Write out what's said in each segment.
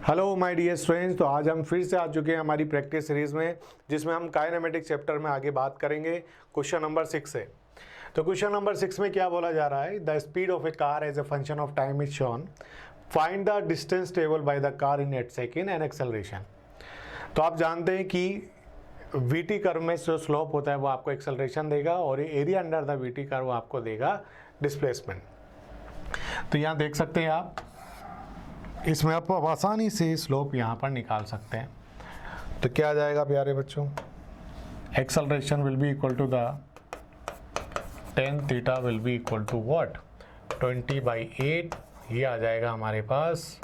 Hello my dear students. तो आज हम फिर से आ चुके हैं हमारी प्रैक्टिस सीरीज़ में, जिसमें हम काइनेमेटिक चैप्टर में आगे बात करेंगे क्वेश्चन नंबर 6 से। तो क्वेश्चन नंबर 6 में क्या बोला जा रहा है, the speed of a car as a function of time is shown, find the distance travel by the car in 8 second and acceleration. तो आप जानते हैं कि वीटी कर्व में जो स्लोप होता है वो आपको एक्सेलरेशन देगा और area under the VT curve आपको देगा डिस्प्लेसमेंट। तो यहाँ देख सकते हैं आप, इसमें आप आसानी से स्लोप यहाँ पर निकाल सकते हैं। तो क्या आ जाएगा प्यारे बच्चों, acceleration will be equal to the tan theta will be equal to what, 20/8। ये आ जाएगा हमारे पास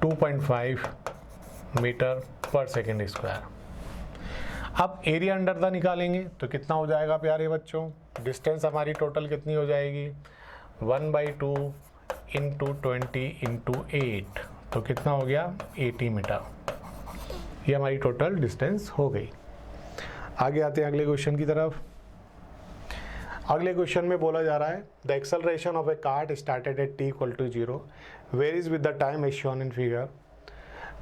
2.5 मीटर पर सेकेंड स्क्वायर। अब एरिया अंडर द निकालेंगे तो कितना हो जाएगा प्यारे बच्चों, डिस्टेंस हमारी टोटल कितनी हो जाएगी, 1/2 इंटू 20 इंटू 8, तो कितना हो गया 80 मीटर। ये हमारी टोटल डिस्टेंस हो गई। आगे आते हैं अगले क्वेश्चन की तरफ। अगले क्वेश्चन में बोला जा रहा है, the acceleration of a cart started at t equal to 0 varies with the time as shown in figure,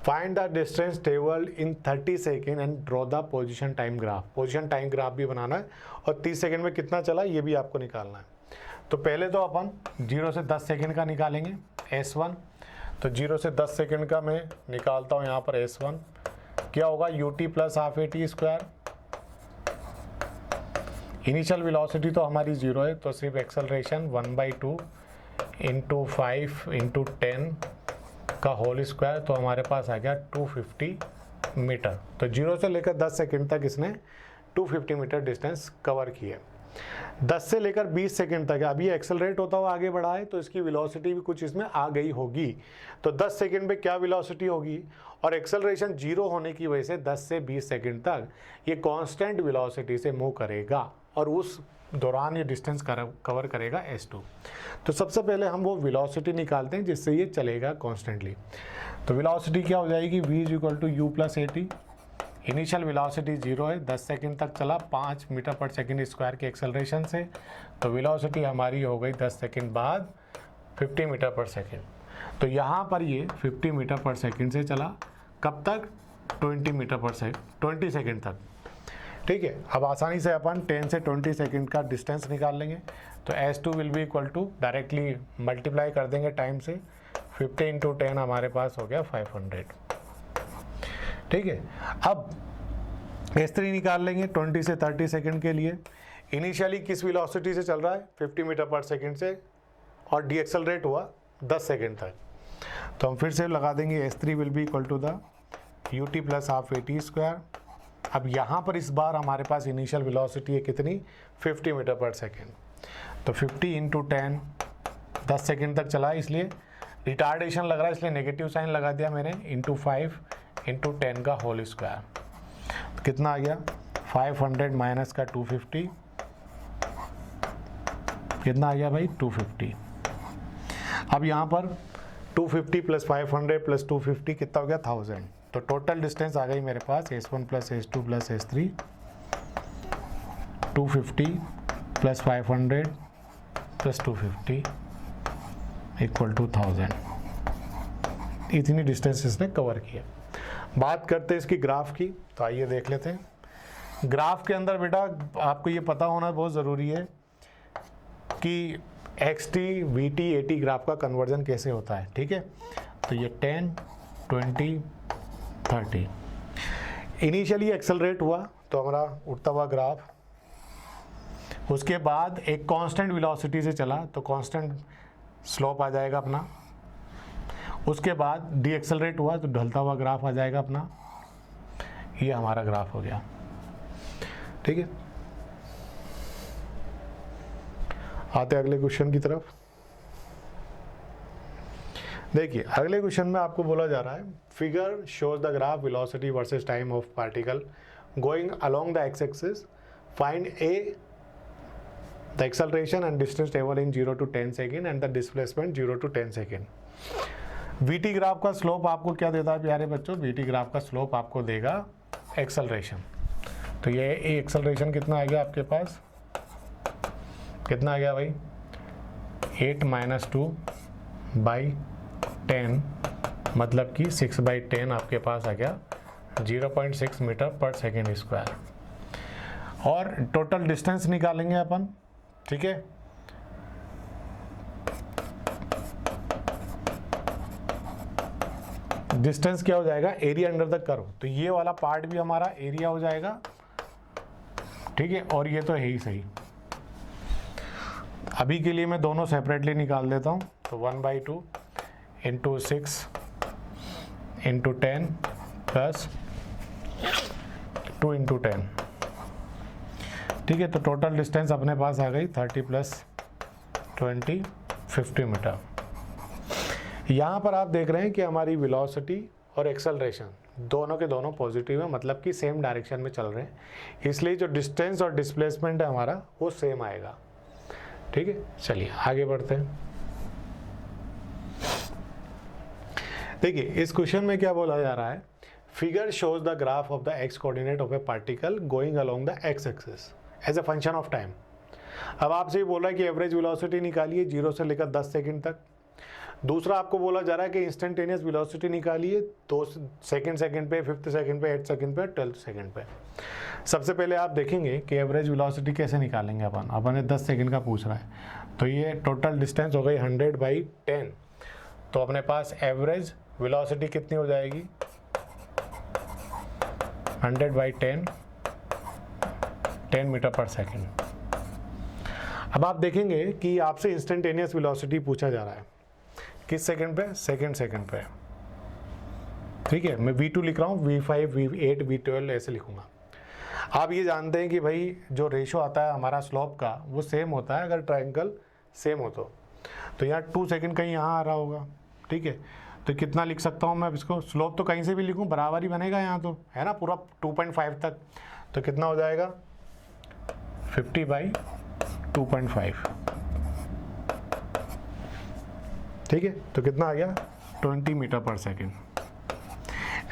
find the distance travelled in 30 second and draw the position time graph. Position time graph भी बनाना है और 30 second में कितना चला ये भी आपको निकालना है। तो पहले तो अपन 0 से 10 सेकेंड का निकालेंगे S1। तो 0 से 10 सेकेंड का मैं निकालता हूँ यहाँ पर S1, क्या होगा ut plus half AT square. Initial velocity तो हमारी 0 है, तो सिर्फ एक्सेलरेशन 1/2 इंटू 5 इंटू 10 का होल स्क्वायर, तो हमारे पास आ गया 250 मीटर। तो 0 से लेकर 10 सेकेंड तक इसने 250 मीटर डिस्टेंस कवर किया। 10 से लेकर 20 सेकेंड तक अभी एक्सेलरेट होता हुआ आगे बढ़ा है, तो इसकी वेलोसिटी भी कुछ इसमें आ गई होगी। तो 10 सेकेंड में क्या वेलोसिटी होगी, और एक्सेलरेशन 0 होने की वजह से 10 से 20 सेकेंड तक ये कांस्टेंट वेलोसिटी से मूव करेगा और उस दौरान ये डिस्टेंस कवर करेगा S2। तो सबसे पहले हम वो वेलोसिटी निकालते हैं जिससे ये चलेगा कॉन्स्टेंटली। तो वेलोसिटी क्या हो जाएगी, v is equal to u plus AT। Initial velocity 0 है, 10 सेकंड तक चला 5 मीटर पर सेकंड स्क्वायर के एक्सेलरेशन से, तो वेलोसिटी हमारी हो गई 10 सेकंड बाद 50 मीटर पर सेकंड। तो यहाँ पर ये 50 मीटर पर सेकंड से चला, कब तक, 20 सेकंड तक। ठीक है, अब आसानी से अपन 10 से 20 सेकंड का डिस्टेंस निकाल लेंगे। तो S2 will be equal to, directly multiply कर देंगे टाइम से, 50 इंटू 10 हमारे पास हो गया 500। ठीक है, अब S3 निकाल लेंगे 20 से 30 सेकंड के लिए। इनिशियली किस वेलोसिटी से चल रहा है, 50 मीटर पर सेकंड से, और डी एक्सेलरेट हुआ 10 सेकंड तक। तो हम फिर से लगा देंगे S3 will be equal to the ut plus half AT square. अब यहाँ पर इस बार हमारे पास इनिशियल वेलोसिटी है कितनी, 50 मीटर पर सेकेंड। तो 50 इंटू 10, 10 सेकेंड तक चला, इसलिए रिटार्डेशन लग रहा है, इसलिए नेगेटिव साइन लगा दिया मैंने, इंटू 5 इंटू 10 का होल स्क्वायर। तो कितना आ गया, 500 माइनस का 250, कितना आ गया भाई 250। अब यहाँ पर 250 प्लस 500 प्लस 250 कितना हो गया 1000। तो टोटल डिस्टेंस आ गई मेरे पास S1 plus S2 plus S3, 250 plus 500 plus 250 equal to 1000। इतनी डिस्टेंस इसने कवर किया। बात करते हैं इसकी ग्राफ की, तो आइए देख लेते हैं। ग्राफ के अंदर बेटा आपको ये पता होना बहुत ज़रूरी है कि XT, VT, AT ग्राफ का कन्वर्जन कैसे होता है। ठीक है, तो ये 10, 20, 30 इनिशियली एक्सेलरेट हुआ तो हमारा उठता हुआ ग्राफ, उसके बाद एक कांस्टेंट वेलोसिटी से चला तो कांस्टेंट स्लोप आ जाएगा अपना। उसके बाद डी एक्सेलरेट हुआ तो ढलता हुआ ग्राफ आ जाएगा अपना। ये हमारा ग्राफ हो गया। ठीक है, आते अगले क्वेश्चन की तरफ। देखिए अगले क्वेश्चन में आपको बोला जा रहा है, figure shows the graph velocity versus time of particle going along the X axis, find A the acceleration and distance travel in 0 to 10 second and the displacement 0 to 10 second. VT graph का slope आपको क्या देता है प्यारे बच्चों, VT graph का slope आपको देगा एक्सेलरेशन। तो ये एक्सेलरेशन कितना आ गया आपके पास, कितना आ गया भाई, 8 - 2 बाई 10 मतलब कि 6/10 आपके पास आ गया 0.6 मीटर पर सेकेंड स्क्वायर। और टोटल डिस्टेंस निकालेंगे अपन, ठीक है। डिस्टेंस क्या हो जाएगा, एरिया अंडर द कर्व, तो ये वाला पार्ट भी हमारा एरिया हो जाएगा, ठीक है। और ये तो है ही सही। अभी के लिए मैं दोनों सेपरेटली निकाल देता हूँ, तो 1/2 इंटू 6 इंटू 10 प्लस 2 इंटू 10, ठीक है। तो टोटल डिस्टेंस अपने पास आ गई 30 + 20 50 मीटर। यहाँ पर आप देख रहे हैं कि हमारी वेलोसिटी और एक्सेलरेशन दोनों के दोनों पॉजिटिव है, मतलब कि सेम डायरेक्शन में चल रहे हैं, इसलिए जो डिस्टेंस और डिस्प्लेसमेंट है हमारा वो सेम आएगा, ठीक है। चलिए आगे बढ़ते हैं। देखिए इस क्वेश्चन में क्या बोला जा रहा है, figure shows the graph of the X coordinate of a particle going along the X axis as a function of time. अब आपसे ये बोला है कि एवरेज वेलोसिटी निकालिए 0 से लेकर 10 सेकंड तक। दूसरा आपको बोला जा रहा है कि इंस्टेंटेनियस वेलोसिटी निकालिए 2 सेकंड पे, 5th सेकंड पे, 8th सेकंड पे, 12th सेकंड पे। सबसे पहले आप देखेंगे कि एवरेज वेलोसिटी कैसे निकालेंगे। अपन ने 10 सेकंड का पूछ रहा है, तो ये टोटल डिस्टेंस हो गई 100/10, तो अपने पास एवरेज वेलोसिटी कितनी हो जाएगी 100/10 10 मीटर पर सेकेंड। अब आप देखेंगे कि आपसे इंस्टेंटेनियस वेलोसिटी पूछा जा रहा है किस सेकंड पे, सेकंड पे, ठीक है। मैं V2 लिख रहा हूँ, V5 V8 V12 ऐसे लिखूंगा। आप ये जानते हैं कि भाई जो रेशो आता है हमारा स्लोप का वो सेम होता है अगर ट्रायंगल सेम हो तो यहाँ 2 सेकंड कहीं यहाँ आ रहा होगा, ठीक है। तो कितना लिख सकता हूँ मैं इसको, स्लोप तो कहीं से भी लिखूँ बराबर ही बनेगा यहाँ, तो है ना, पूरा 2.5 तक। तो कितना हो जाएगा 50/2.5, ठीक है। तो कितना आ गया 20 मीटर पर सेकेंड।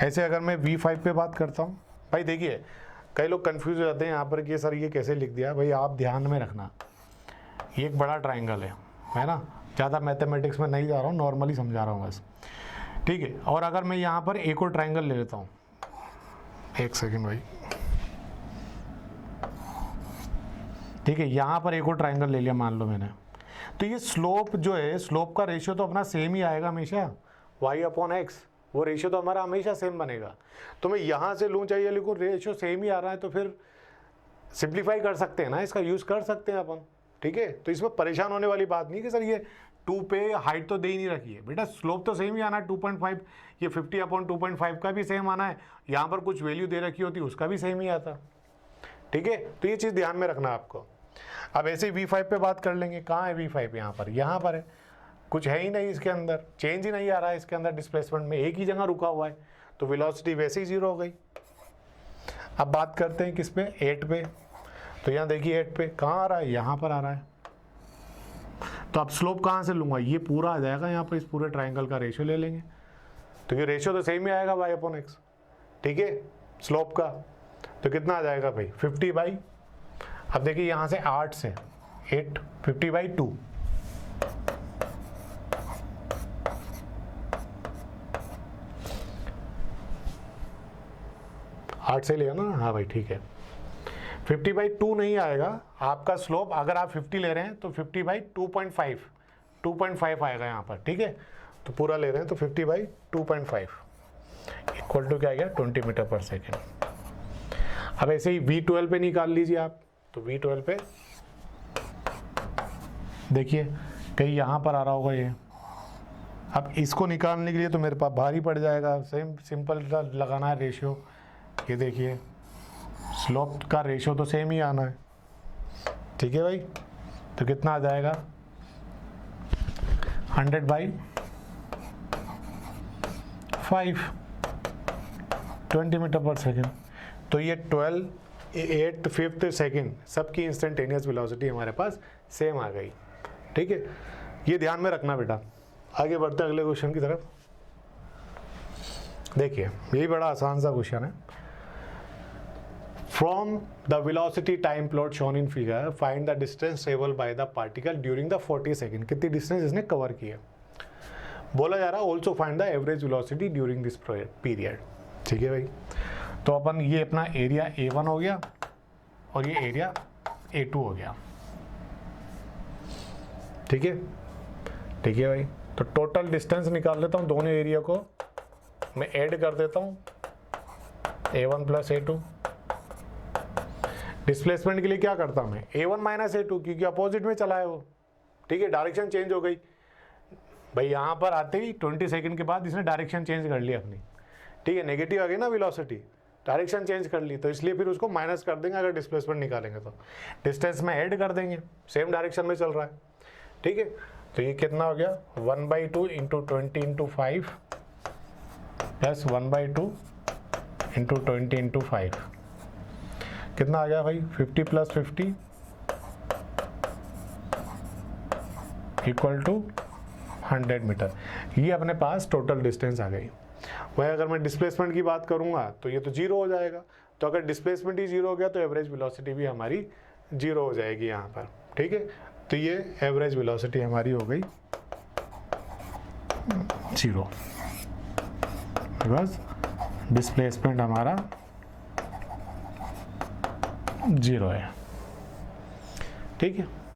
ऐसे अगर मैं V5 पे बात करता हूँ, भाई देखिए कई लोग कंफ्यूज हो जाते हैं यहाँ पर कि सर ये कैसे लिख दिया। भाई आप ध्यान में रखना, ये एक बड़ा ट्रायंगल है ना, ज़्यादा मैथमेटिक्स में नहीं जा रहा हूँ, नॉर्मली समझा रहा हूँ बस, ठीक है। और अगर मैं यहाँ पर एक और ट्रायंगल ले लेता हूँ, एक सेकेंड भाई, ठीक है, यहाँ पर एक और ट्रायंगल ले लिया मान लो मैंने, तो ये स्लोप जो है, स्लोप का रेशियो तो अपना सेम ही आएगा हमेशा, y/x, वो रेशियो तो हमारा हमेशा सेम बनेगा। तो मैं यहाँ से लूँ चाहिए लिखूँ, रेशियो सेम ही आ रहा है, तो फिर सिंप्लीफाई कर सकते हैं ना, इसका यूज़ कर सकते हैं अपन, ठीक है। तो इसमें परेशान होने वाली बात नहीं कि सर ये 2 पे हाइट तो दे ही नहीं रखी है, बेटा स्लोप तो सेम ही आना है 2.5, ये 50/2.5 का भी सेम आना है, यहाँ पर कुछ वैल्यू दे रखी होती उसका भी सेम ही आता, ठीक है। तो ये चीज़ ध्यान में रखना आपको। अब ऐसे ही V5 पे बात कर लेंगे, कहाँ है V5, यहाँ पर है, कुछ है ही नहीं इसके अंदर, चेंज ही नहीं आ रहा है इसके अंदर, डिस्प्लेसमेंट में एक ही जगह रुका हुआ है, तो वेलोसिटी वैसे ही 0 हो गई। अब बात करते हैं किस पे, 8 पे, तो यहाँ देखिए 8 पे कहाँ आ रहा है, यहाँ पर आ रहा है। तो अब स्लोप कहाँ से लूँगा, ये पूरा आ जाएगा यहाँ पर, इस पूरे ट्राइंगल का रेशियो ले लेंगे, तो ये रेशियो तो सेम ही आएगा y/x, ठीक है, स्लोप का। तो कितना आ जाएगा भाई 50/, अब देखिए यहाँ से 8 से 8, 50/2, आठ से लिया ना, हाँ भाई ठीक है। 50/2 नहीं आएगा आपका स्लोप, अगर आप 50 ले रहे हैं तो 50/2.5 आएगा यहाँ पर, ठीक है। तो पूरा ले रहे हैं तो 50/2.5 इक्वल टू क्या आ गया 20 मीटर पर सेकेंड। अब ऐसे ही V12 पे निकाल लीजिए आप, तो V12 पे देखिए कहीं यहाँ पर आ रहा होगा ये। अब इसको निकालने के लिए तो मेरे पास भारी पड़ जाएगा, सेम सिंपल लगाना है रेशियो, ये देखिए स्लोप का रेशियो तो सेम ही आना है, ठीक है भाई। तो कितना आ जाएगा 100/5, 20 मीटर पर सेकेंड। तो ये 12, 8, 5th सेकेंड सबकी इंस्टेंटेनियस वेलोसिटी हमारे पास सेम आ गई, ठीक है। ये ध्यान में रखना बेटा। आगे बढ़ते हैं अगले क्वेश्चन की तरफ। देखिए यही बड़ा आसान सा क्वेश्चन है। From the velocity time plot shown in figure, find the distance traveled by the particle during the 40 second. कितनी डिस्टेंस इसने कवर की है। बोला जा रहा है also find the average velocity during this period. ठीक है भाई, तो अपन ये अपना एरिया A1 हो गया और ये एरिया A2 हो गया। ठीक है, ठीक है भाई, तो टोटल डिस्टेंस निकाल लेता हूँ, दोनों एरिया को मैं ऐड कर देता हूँ, A1 प्लस A2। डिस्प्लेसमेंट के लिए क्या करता हूँ मैं, A1 माइनस A2, क्योंकि अपोजिट में चला है वो। ठीक है, डायरेक्शन चेंज हो गई भाई, यहाँ पर आते ही 20 सेकंड के बाद इसने डायरेक्शन चेंज कर ली अपनी। ठीक है, नेगेटिव आ गई ना वेलोसिटी, डायरेक्शन चेंज कर ली, तो इसलिए फिर उसको माइनस कर देंगे अगर डिस्प्लेसमेंट निकालेंगे तो। डिस्टेंस में ऐड कर देंगे, सेम डायरेक्शन में चल रहा है। ठीक है, तो ये कितना हो गया 1/2 into 20 into 5 plus 1/2 into 20 into 5 कितना आ गया भाई 50 प्लस 50 इक्वल टू 100 मीटर। ये अपने पास टोटल डिस्टेंस आ गई। वही अगर मैं डिस्प्लेसमेंट की बात करूंगा तो ये तो जीरो हो जाएगा, तो अगर डिस्प्लेसमेंट ही जीरो हो गया तो एवरेज वेलोसिटी भी हमारी जीरो हो जाएगी यहाँ पर। ठीक है, तो ये एवरेज वेलोसिटी हमारी हो गई जीरो, बिकॉज डिस्प्लेसमेंट हमारा जीरो है। ठीक है।